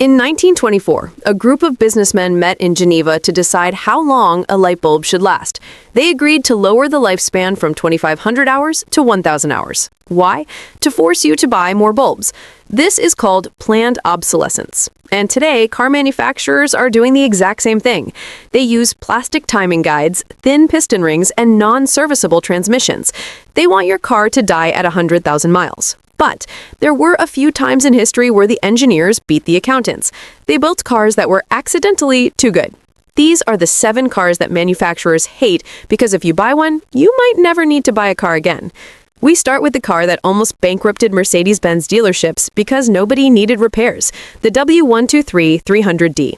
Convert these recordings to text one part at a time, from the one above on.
In 1924, a group of businessmen met in Geneva to decide how long a light bulb should last. They agreed to lower the lifespan from 2,500 hours to 1,000 hours. Why? To force you to buy more bulbs. This is called planned obsolescence. And today, car manufacturers are doing the exact same thing. They use plastic timing guides, thin piston rings, and non-serviceable transmissions. They want your car to die at 100,000 miles. But there were a few times in history where the engineers beat the accountants. They built cars that were accidentally too good. These are the 7 cars that manufacturers hate because if you buy one, you might never need to buy a car again. We start with the car that almost bankrupted Mercedes-Benz dealerships because nobody needed repairs, the W123-300D.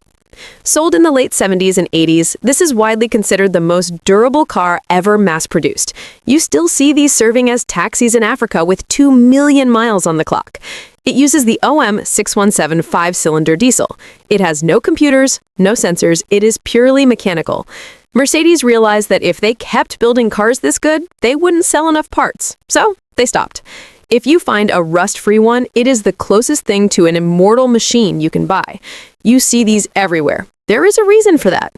Sold in the late 70s and 80s, this is widely considered the most durable car ever mass-produced. You still see these serving as taxis in Africa with 2 million miles on the clock. It uses the OM617 5-cylinder diesel. It has no computers, no sensors, it is purely mechanical. Mercedes realized that if they kept building cars this good, they wouldn't sell enough parts, so they stopped. If you find a rust-free one, it is the closest thing to an immortal machine you can buy. You see these everywhere. There is a reason for that.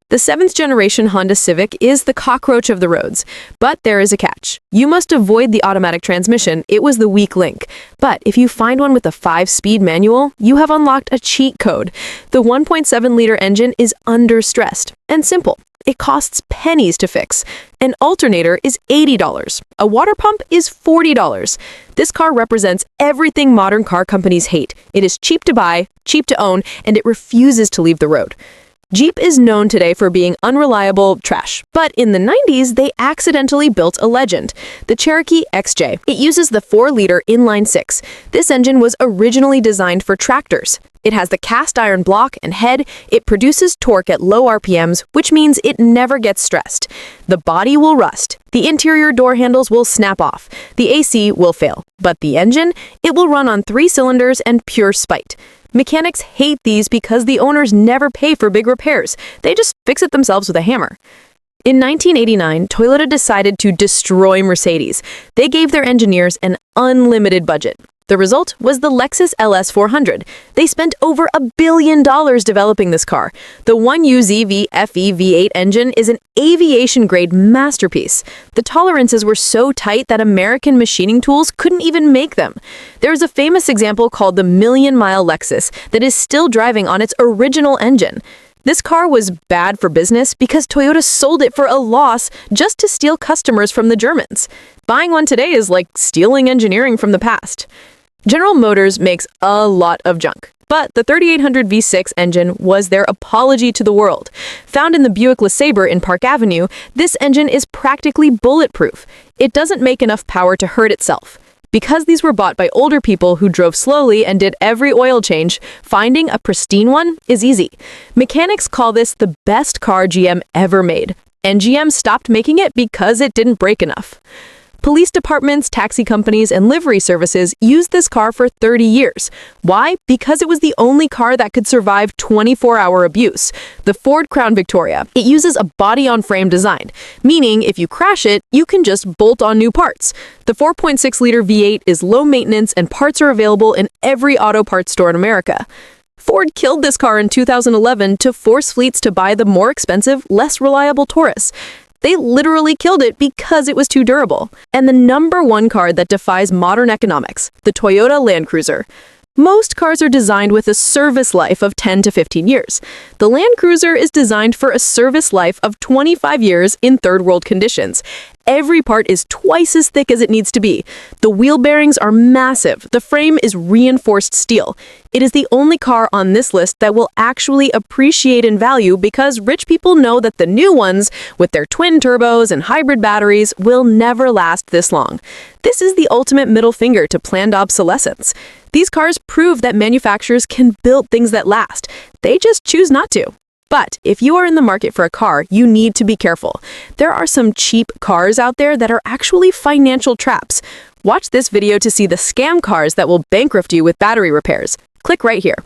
The 7th generation Honda Civic is the cockroach of the roads, but there is a catch. You must avoid the automatic transmission. It was the weak link. But if you find one with a 5-speed manual, you have unlocked a cheat code. The 1.7-liter engine is under-stressed and simple. It costs pennies to fix. An alternator is $80. A water pump is $40. This car represents everything modern car companies hate. It is cheap to buy, cheap to own, and it refuses to leave the road. Jeep is known today for being unreliable trash, but in the 90s, they accidentally built a legend, the Cherokee XJ. It uses the 4-liter inline-6. This engine was originally designed for tractors. It has the cast iron block and head. It produces torque at low RPMs, which means it never gets stressed. The body will rust. The interior door handles will snap off. The AC will fail. But the engine? It will run on 3 cylinders and pure spite. Mechanics hate these because the owners never pay for big repairs. They just fix it themselves with a hammer. In 1989, Toyota decided to destroy Mercedes. They gave their engineers an unlimited budget. The result was the Lexus LS400. They spent over $1 billion developing this car. The 1UZ FE V8 engine is an aviation-grade masterpiece. The tolerances were so tight that American machining tools couldn't even make them. There's a famous example called the Million-Mile Lexus that is still driving on its original engine. This car was bad for business because Toyota sold it for a loss just to steal customers from the Germans. Buying one today is like stealing engineering from the past. General Motors makes a lot of junk, but the 3800 V6 engine was their apology to the world. Found in the Buick LeSabre in Park Avenue, this engine is practically bulletproof. It doesn't make enough power to hurt itself. Because these were bought by older people who drove slowly and did every oil change, finding a pristine one is easy. Mechanics call this the best car GM ever made, and GM stopped making it because it didn't break enough. Police departments, taxi companies, and livery services used this car for 30 years. Why? Because it was the only car that could survive 24-hour abuse. The Ford Crown Victoria. It uses a body-on-frame design, meaning if you crash it, you can just bolt on new parts. The 4.6-liter V8 is low maintenance and parts are available in every auto parts store in America. Ford killed this car in 2011 to force fleets to buy the more expensive, less reliable Taurus. They literally killed it because it was too durable. And the #1 car that defies modern economics, the Toyota Land Cruiser. Most cars are designed with a service life of 10 to 15 years. The Land Cruiser is designed for a service life of 25 years in third-world conditions. Every part is twice as thick as it needs to be. The wheel bearings are massive. The frame is reinforced steel. It is the only car on this list that will actually appreciate in value because rich people know that the new ones, with their twin turbos and hybrid batteries, will never last this long. This is the ultimate middle finger to planned obsolescence. These cars prove that manufacturers can build things that last. They just choose not to. But if you are in the market for a car, you need to be careful. There are some cheap cars out there that are actually financial traps. Watch this video to see the scam cars that will bankrupt you with battery repairs. Click right here.